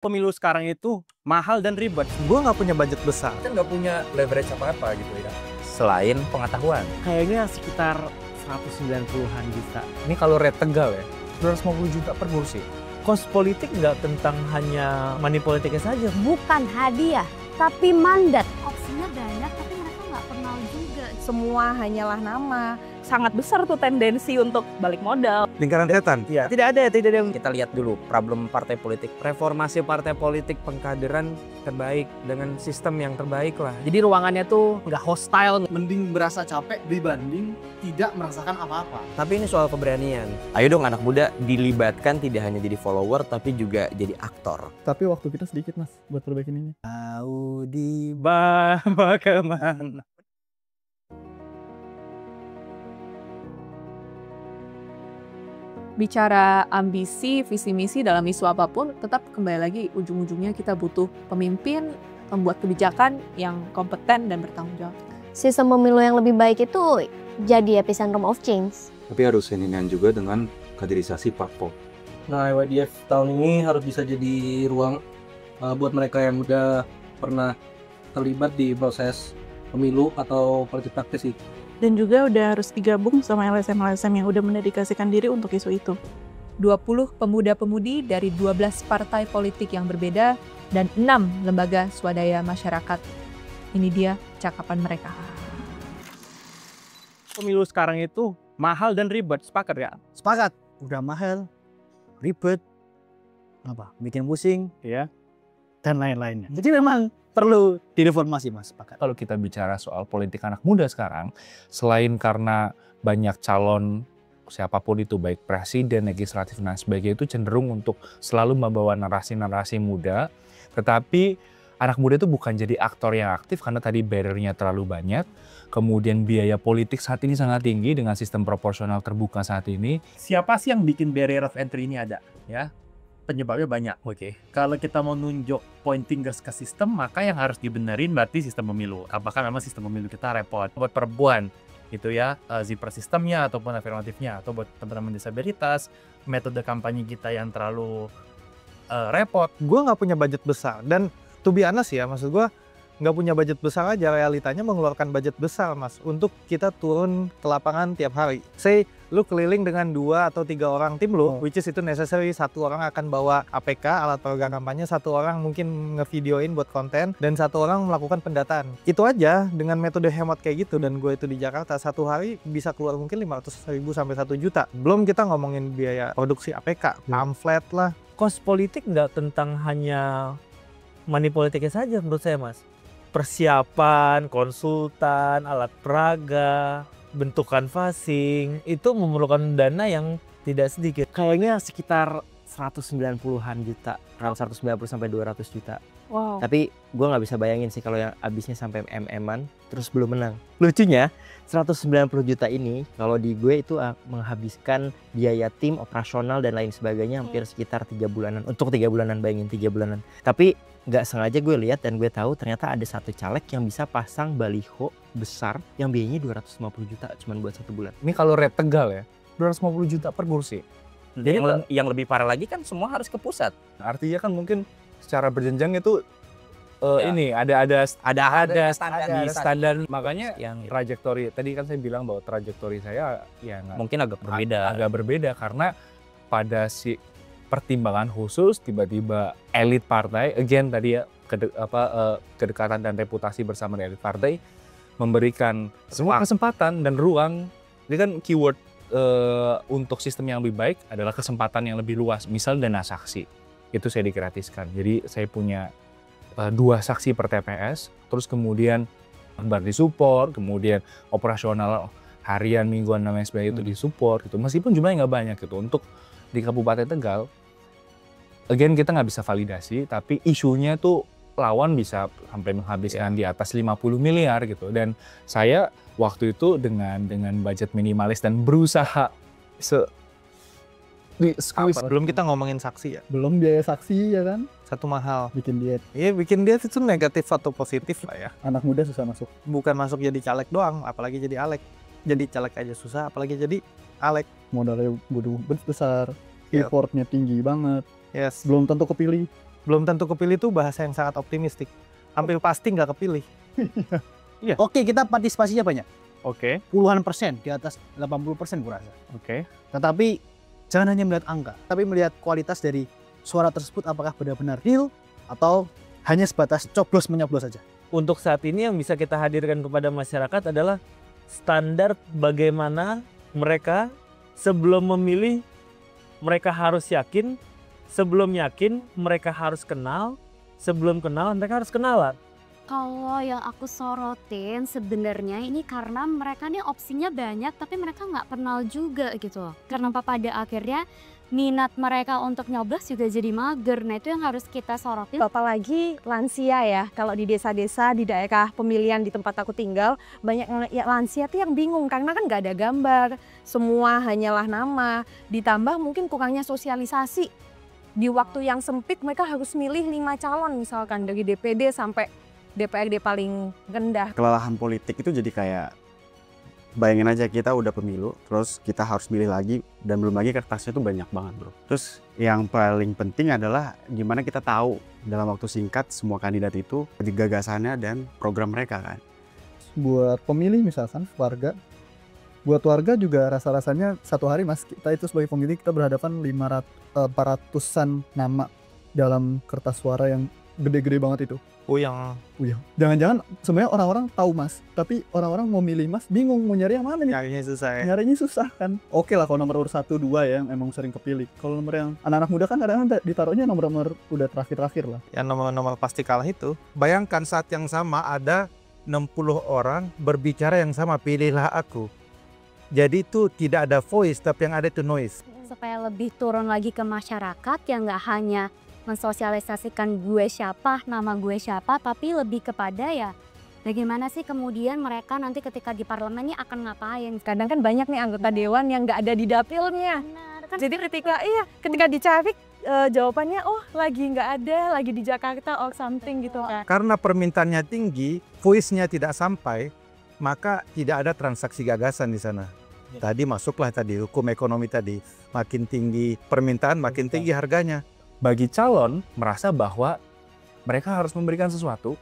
Pemilu sekarang itu mahal dan ribet. Gue nggak punya budget besar. Kita nggak punya leverage apa-apa gitu ya. Selain pengetahuan. Kayaknya sekitar 190-an juta. Ini kalau rate Tegal ya, 250 juta per kursi. Kos politik nggak tentang hanya money politiknya saja. Bukan hadiah, tapi mandat. Opsinya banyak, tapi mereka nggak kenal juga. Semua hanyalah nama. Sangat besar tuh tendensi untuk balik modal. Lingkaran setan? Iya. Tidak ada yang Kita lihat dulu problem partai politik. Reformasi partai politik, pengkaderan terbaik dengan sistem yang terbaik lah. Jadi ruangannya tuh nggak hostile. Mending berasa capek dibanding tidak merasakan apa-apa. Tapi ini soal keberanian. Ayo dong anak muda dilibatkan tidak hanya jadi follower tapi juga jadi aktor. Tapi waktu kita sedikit mas buat perbaikin ini. Tahu dibawa kemana? Bicara ambisi, visi misi dalam isu apapun, tetap kembali lagi ujung-ujungnya kita butuh pemimpin, pembuat kebijakan yang kompeten dan bertanggung jawab. Sistem pemilu yang lebih baik itu jadi epicentrum of change. Tapi harus seiringan juga dengan kaderisasi parpol. Nah, YDF tahun ini harus bisa jadi ruang buat mereka yang udah pernah terlibat di proses pemilu atau politik praktis itu. Dan juga udah harus digabung sama LSM-LSM yang udah mendedikasikan diri untuk isu itu. 20 pemuda-pemudi dari 12 partai politik yang berbeda dan 6 lembaga swadaya masyarakat. Ini dia cakapan mereka. Pemilu sekarang itu mahal dan ribet, sepakat ya? Sepakat, udah mahal, ribet, bikin pusing, Ya. dan lain-lainnya. Jadi memang perlu direformasi mas, sepakat. Kalau kita bicara soal politik anak muda sekarang, selain karena banyak calon siapapun itu, baik presiden, legislatif, dan sebagainya itu cenderung untuk selalu membawa narasi-narasi muda, tetapi anak muda itu bukan jadi aktor yang aktif karena tadi barrier-nya terlalu banyak, kemudian biaya politik saat ini sangat tinggi dengan sistem proporsional terbuka saat ini. Siapa sih yang bikin barrier of entry ini ada? Ya, penyebabnya banyak. Oke. Kalau kita mau nunjuk pointing ke sistem, maka yang harus dibenerin berarti sistem pemilu. Apakah memang sistem pemilu kita repot? Buat perempuan, itu ya, zipper sistemnya ataupun afirmatifnya, atau buat teman-teman disabilitas, metode kampanye kita yang terlalu repot. Gue nggak punya budget besar, dan to be honest ya, maksud gue nggak punya budget besar aja, realitanya mengeluarkan budget besar mas untuk kita turun ke lapangan tiap hari. Say lu keliling dengan 2 atau 3 orang tim lu, which is itu necessary. 1 orang akan bawa APK, alat peraga kampanye, 1 orang mungkin ngevideoin buat konten, dan 1 orang melakukan pendataan. Itu aja dengan metode hemat kayak gitu, dan gue itu di Jakarta 1 hari bisa keluar mungkin 500.000 sampai 1 juta. Belum kita ngomongin biaya produksi APK, pamflet lah. Kos politik nggak tentang hanya money politiknya saja menurut saya mas. Persiapan, konsultan, alat peraga, bentuk canvassing, itu memerlukan dana yang tidak sedikit. Kayaknya sekitar 190-an juta, 190 sampai 200 juta. Wow. Tapi gue nggak bisa bayangin sih kalau yang abisnya sampai MM-an terus belum menang. Lucunya 190 juta ini kalau di gue itu menghabiskan biaya tim, operasional dan lain sebagainya hampir sekitar 3 bulanan. Untuk 3 bulanan, bayangin 3 bulanan. Tapi nggak sengaja gue lihat dan gue tahu ternyata ada satu caleg yang bisa pasang baliho besar yang biayanya 250 juta cuma buat 1 bulan. Ini kalau rate Tegal ya, 250 juta per kursi. Jadi yang lebih parah lagi kan semua harus ke pusat. Artinya kan mungkin secara berjenjang itu ini ada standar. Makanya yang trajektori, tadi kan saya bilang bahwa trajektori saya ya mungkin agak berbeda. Agak berbeda karena pada si pertimbangan khusus tiba-tiba elit partai, again tadi ya kedekatan dan reputasi bersama elit partai memberikan semua kesempatan dan ruang. Ini kan keyword untuk sistem yang lebih baik adalah kesempatan yang lebih luas, misal dana saksi itu saya digratiskan. Jadi saya punya 2 saksi per TPS, terus kemudian berarti support, kemudian operasional harian, mingguan dan lain sebagainya itu disupport gitu. Meskipun jumlahnya nggak banyak gitu untuk di Kabupaten Tegal. Again kita nggak bisa validasi, tapi isunya tuh lawan bisa sampai menghabiskan di atas 50 miliar gitu. Dan saya waktu itu dengan budget minimalis dan berusaha Belum kita ngomongin saksi ya. Belum biaya saksi ya kan? Satu mahal. Bikin diet. Iya, bikin diet itu negatif atau positif lah ya. Anak muda susah masuk. Bukan masuk jadi caleg doang, apalagi jadi alek. Jadi caleg aja susah, apalagi jadi alek. Modalnya butuh besar, Yep. effortnya tinggi banget. Yes. Belum tentu kepilih. belum tentu kepilih itu bahasa yang sangat optimistik. Hampir pasti nggak kepilih. Oke, kita partisipasinya banyak. Oke. Puluhan persen, di atas 80% kurasa. Oke. Tetapi jangan hanya melihat angka, tapi melihat kualitas dari suara tersebut apakah benar-benar real atau hanya sebatas coblos menyoblos saja. Untuk saat ini yang bisa kita hadirkan kepada masyarakat adalah standar bagaimana mereka sebelum memilih mereka harus yakin, sebelum yakin mereka harus kenal, sebelum kenal mereka harus kenalan. Kalau yang aku sorotin sebenarnya ini karena mereka nih opsinya banyak tapi mereka nggak kenal juga gitu. Karena pada akhirnya minat mereka untuk nyoblos juga jadi mager. Nah itu yang harus kita sorotin. Apalagi lansia ya, kalau di desa-desa, di daerah pemilihan di tempat aku tinggal, banyak ya, lansia tuh yang bingung karena kan nggak ada gambar, semua hanyalah nama, ditambah mungkin kurangnya sosialisasi. Di waktu yang sempit mereka harus milih 5 calon misalkan dari DPD sampai DPRD paling rendah. Kelelahan politik itu jadi kayak, bayangin aja kita udah pemilu, terus kita harus milih lagi, dan belum lagi kertasnya tuh banyak banget bro. Terus yang paling penting adalah gimana kita tahu dalam waktu singkat semua kandidat itu gagasannya dan program mereka kan. Buat pemilih misalkan warga, buat warga juga rasa-rasanya satu hari mas, kita itu sebagai pemilih kita berhadapan 400-an nama dalam kertas suara yang gede-gede banget itu. Puyeng. Jangan-jangan sebenarnya orang-orang tahu mas, tapi orang-orang mau milih mas bingung mau nyari yang mana nih. Nyarinya susah ya. Nyarinya susah kan. Oke lah kalau nomor urut 1, 2 ya yang emang sering kepilih. Kalau nomor yang anak-anak muda kan kadang-kadang ditaruhnya nomor-nomor udah terakhir-terakhir lah. Yang nomor-nomor pasti kalah itu. Bayangkan saat yang sama ada 60 orang berbicara yang sama, pilihlah aku. Jadi itu tidak ada voice tapi yang ada itu noise. Supaya lebih turun lagi ke masyarakat yang nggak hanya mensosialisasikan gue siapa, nama gue siapa, tapi lebih kepada ya bagaimana sih kemudian mereka nanti ketika di parlemen ini akan ngapain. Kadang kan banyak nih anggota dewan yang nggak ada di dapilnya. Benar, kan? Jadi ketika dicari jawabannya oh lagi nggak ada, lagi di Jakarta or something gitu kan. Karena permintaannya tinggi, voice-nya tidak sampai, maka tidak ada transaksi gagasan di sana. Tadi masuklah tadi hukum ekonomi tadi, makin tinggi permintaan makin tinggi harganya. Bagi calon merasa bahwa mereka harus memberikan sesuatu.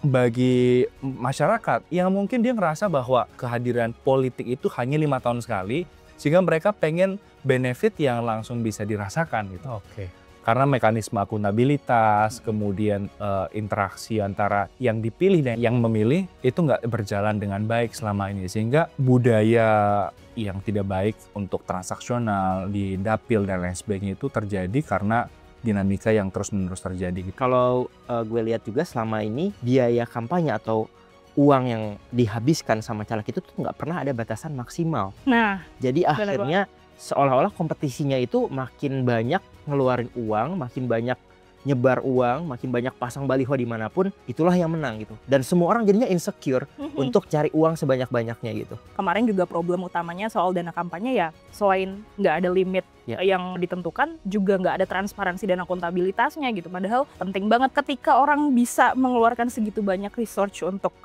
Bagi masyarakat yang mungkin dia ngerasa bahwa kehadiran politik itu hanya 5 tahun sekali, sehingga mereka pengen benefit yang langsung bisa dirasakan gitu. Oke. Karena mekanisme akuntabilitas, kemudian interaksi antara yang dipilih dan yang memilih itu nggak berjalan dengan baik selama ini, sehingga budaya yang tidak baik untuk transaksional di dapil dan lain sebagainya itu terjadi karena dinamika yang terus-menerus terjadi. Kalau gue lihat juga selama ini biaya kampanye atau uang yang dihabiskan sama caleg itu tuh nggak pernah ada batasan maksimal. Nah, jadi akhirnya seolah-olah kompetisinya itu makin banyak ngeluarin uang, makin banyak nyebar uang, makin banyak pasang baliho dimanapun, itulah yang menang gitu. Dan semua orang jadinya insecure untuk cari uang sebanyak-banyaknya gitu. Kemarin juga problem utamanya soal dana kampanye ya, selain nggak ada limit yang ditentukan, juga nggak ada transparansi dan akuntabilitasnya gitu. Padahal penting banget ketika orang bisa mengeluarkan segitu banyak research untuk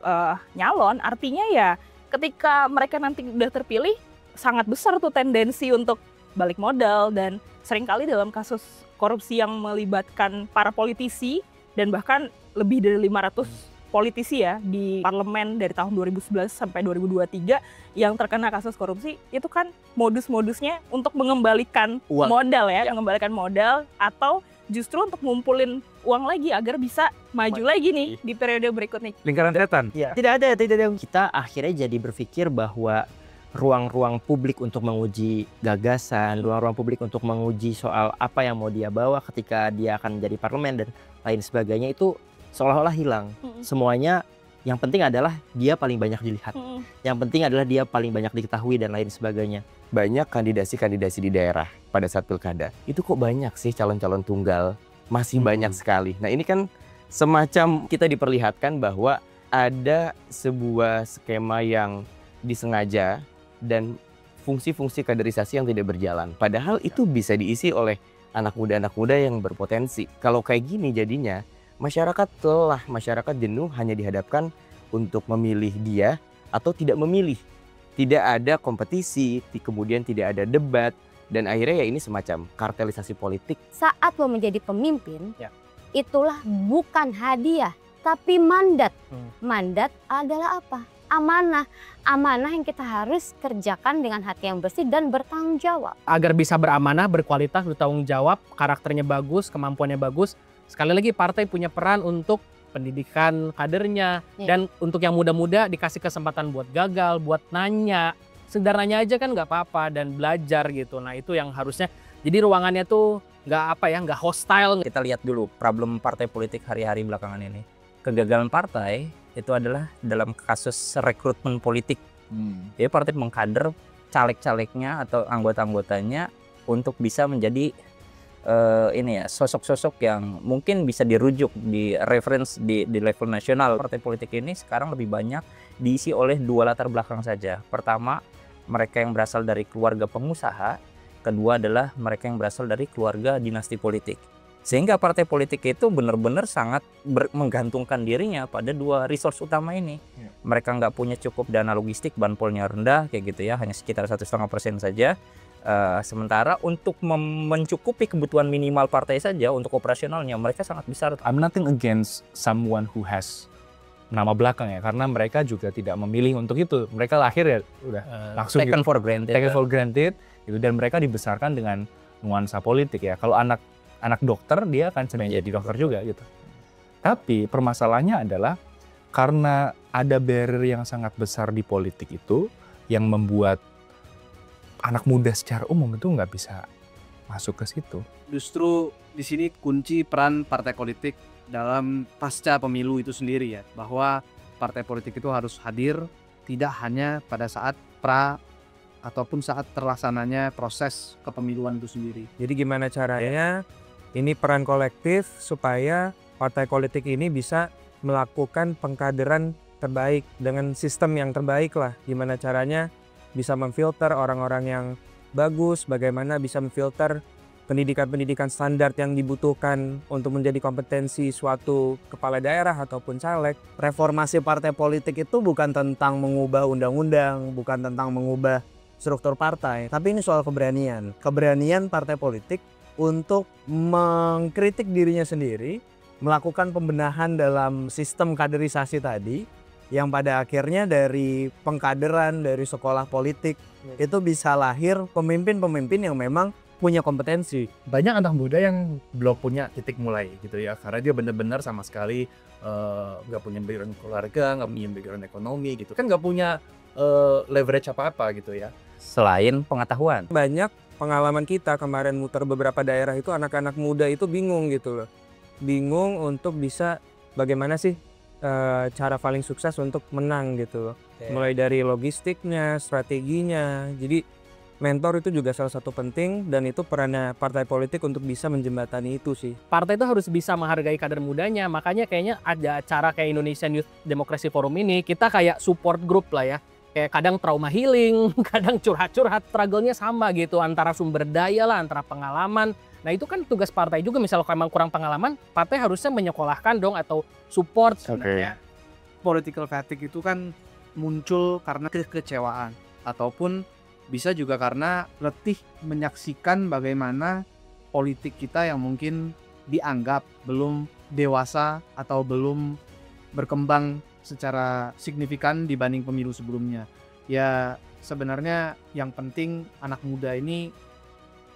nyalon, artinya ya ketika mereka nanti udah terpilih, sangat besar tuh tendensi untuk balik modal, dan seringkali dalam kasus korupsi yang melibatkan para politisi dan bahkan lebih dari 500 politisi ya di parlemen dari tahun 2011 sampai 2023 yang terkena kasus korupsi, itu kan modus-modusnya untuk mengembalikan modal ya, mengembalikan modal atau justru untuk ngumpulin uang lagi agar bisa maju lagi nih di periode berikutnya. Lingkaran setan. Ya. Tidak ada. Kita akhirnya jadi berpikir bahwa ruang-ruang publik untuk menguji gagasan, ruang-ruang publik untuk menguji soal apa yang mau dia bawa ketika dia akan menjadi parlemen dan lain sebagainya itu seolah-olah hilang. Semuanya yang penting adalah dia paling banyak dilihat. Yang penting adalah dia paling banyak diketahui dan lain sebagainya. Banyak kandidasi-kandidasi di daerah pada saat pilkada. Itu kok banyak sih calon-calon tunggal? Masih banyak sekali. Nah ini kan semacam kita diperlihatkan bahwa ada sebuah skema yang disengaja dan fungsi-fungsi kaderisasi yang tidak berjalan. Padahal itu bisa diisi oleh anak muda yang berpotensi. Kalau kayak gini jadinya, masyarakat jenuh hanya dihadapkan untuk memilih dia atau tidak memilih. Tidak ada kompetisi, kemudian tidak ada debat, dan akhirnya ya ini semacam kartelisasi politik. Saat lo menjadi pemimpin, itulah bukan hadiah, tapi mandat. Mandat adalah apa? Amanah. Amanah yang kita harus kerjakan dengan hati yang bersih dan bertanggung jawab. Agar bisa beramanah, berkualitas, bertanggung jawab, karakternya bagus, kemampuannya bagus. Sekali lagi partai punya peran untuk pendidikan kadernya. Dan untuk yang muda-muda dikasih kesempatan buat gagal, buat nanya. Sekedar nanya aja kan nggak apa-apa dan belajar gitu. Nah itu yang harusnya, jadi ruangannya tuh nggak hostile. Kita lihat dulu problem partai politik hari-hari belakangan ini. Kegagalan partai itu adalah dalam kasus rekrutmen politik. Jadi partai mengkader caleg-calegnya atau anggota-anggotanya untuk bisa menjadi sosok-sosok yang mungkin bisa dirujuk di reference di level nasional. Partai politik ini sekarang lebih banyak diisi oleh dua latar belakang saja. Pertama, mereka yang berasal dari keluarga pengusaha. Kedua adalah mereka yang berasal dari keluarga dinasti politik. Sehingga partai politik itu benar-benar sangat menggantungkan dirinya pada dua resource utama ini. Mereka nggak punya cukup dana logistik, banpolnya rendah kayak gitu ya, hanya sekitar 1,5% saja. Sementara untuk mencukupi kebutuhan minimal partai saja untuk operasionalnya mereka sangat besar. I'm nothing against someone who has nama belakang ya, karena mereka juga tidak memilih untuk itu. Mereka lahir ya udah langsung taken gitu, for granted. Taken for granted gitu, dan mereka dibesarkan dengan nuansa politik ya. Kalau anak dokter dia akan sebenarnya jadi dokter juga gitu. Tapi permasalahannya adalah karena ada barrier yang sangat besar di politik itu yang membuat anak muda secara umum itu nggak bisa masuk ke situ. Justru di sini kunci peran partai politik dalam pasca pemilu itu sendiri ya, bahwa partai politik itu harus hadir tidak hanya pada saat ataupun saat terlaksananya proses kepemiluan itu sendiri. Jadi gimana caranya ini peran kolektif supaya partai politik ini bisa melakukan pengkaderan terbaik dengan sistem yang terbaik lah. Gimana caranya bisa memfilter orang-orang yang bagus, bagaimana bisa memfilter pendidikan-pendidikan standar yang dibutuhkan untuk menjadi kompetensi suatu kepala daerah ataupun caleg. Reformasi partai politik itu bukan tentang mengubah undang-undang, bukan tentang mengubah struktur partai, tapi ini soal keberanian. Keberanian partai politik untuk mengkritik dirinya sendiri, melakukan pembenahan dalam sistem kaderisasi tadi, yang pada akhirnya dari pengkaderan, dari sekolah politik, itu bisa lahir pemimpin-pemimpin yang memang punya kompetensi. Banyak anak muda yang belum punya titik mulai gitu ya, karena dia benar-benar sama sekali nggak punya background keluarga, nggak punya background ekonomi gitu kan, nggak punya leverage apa-apa gitu ya. Selain pengetahuan, banyak pengalaman kita kemarin muter beberapa daerah itu anak-anak muda itu bingung gitu loh, bingung untuk bisa bagaimana sih cara paling sukses untuk menang gitu loh. Mulai dari logistiknya, strateginya. Jadi mentor itu juga salah satu penting, dan itu perannya partai politik untuk bisa menjembatani itu sih. Partai itu harus bisa menghargai kader mudanya, makanya kayaknya ada acara kayak Indonesian Youth Democracy Forum ini, kita kayak support group lah ya. Kayak kadang trauma healing, kadang curhat-curhat, struggle-nya sama gitu, antara sumber daya lah, antara pengalaman. Nah itu kan tugas partai juga, misalnya kalau emang kurang pengalaman, partai harusnya menyekolahkan dong atau support sebenarnya. Political fatigue itu kan muncul karena kekecewaan, ataupun bisa juga karena letih menyaksikan bagaimana politik kita yang mungkin dianggap belum dewasa atau belum berkembang secara signifikan dibanding pemilu sebelumnya. Ya sebenarnya yang penting anak muda ini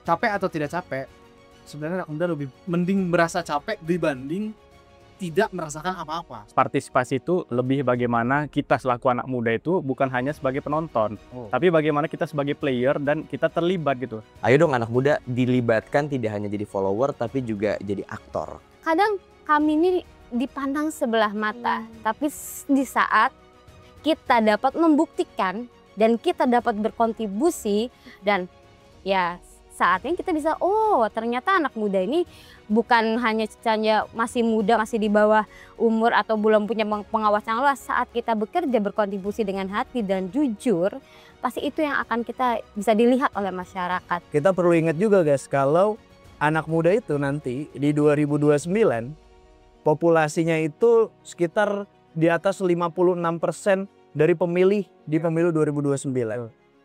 capek atau tidak capek, sebenarnya anak muda lebih mending merasa capek dibanding tidak merasakan apa-apa. Partisipasi itu lebih bagaimana kita selaku anak muda itu bukan hanya sebagai penonton, tapi bagaimana kita sebagai player dan kita terlibat gitu. Ayo dong anak muda dilibatkan, tidak hanya jadi follower tapi juga jadi aktor. Kadang kami ini dipandang sebelah mata, tapi di saat kita dapat membuktikan dan kita dapat berkontribusi, dan ya saatnya kita bisa, oh ternyata anak muda ini bukan hanya masih muda, masih di bawah umur atau belum punya pengawasan luas. Saat kita bekerja berkontribusi dengan hati dan jujur, pasti itu yang akan kita bisa dilihat oleh masyarakat. Kita perlu ingat juga guys, kalau anak muda itu nanti di 2029 populasinya itu sekitar di atas 56% dari pemilih di pemilu 2029.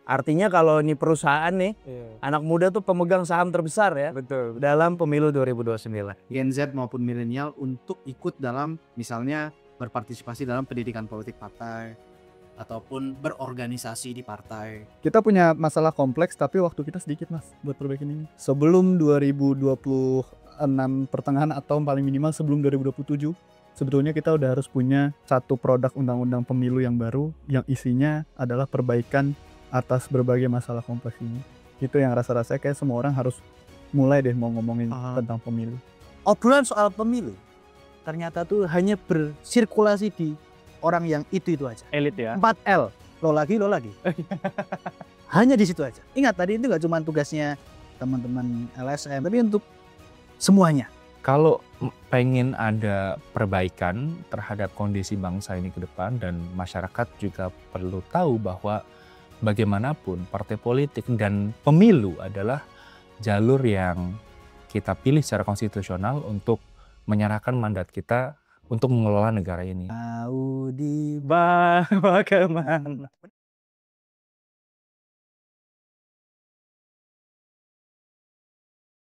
Artinya kalau ini perusahaan nih, anak muda tuh pemegang saham terbesar ya. Betul. Dalam pemilu 2029. Gen Z maupun milenial untuk ikut dalam misalnya berpartisipasi dalam pendidikan politik partai ataupun berorganisasi di partai. Kita punya masalah kompleks tapi waktu kita sedikit mas buat perbaikin ini. Sebelum 2026 pertengahan atau paling minimal sebelum 2027, sebetulnya kita udah harus punya satu produk undang-undang pemilu yang baru yang isinya adalah perbaikan atas berbagai masalah kompleks ini. Itu yang rasa-rasanya kayak semua orang harus mulai deh mau ngomongin tentang pemilu. Obrolan soal pemilu ternyata tuh hanya bersirkulasi di orang yang itu aja. Elit ya. 4L, lo lagi. Hanya di situ aja. Ingat tadi itu gak cuma tugasnya teman-teman LSM, tapi untuk semuanya. Kalau pengen ada perbaikan terhadap kondisi bangsa ini ke depan dan masyarakat juga perlu tahu bahwa bagaimanapun partai politik dan pemilu adalah jalur yang kita pilih secara konstitusional untuk menyerahkan mandat kita untuk mengelola negara ini. Mau dibawa kemana?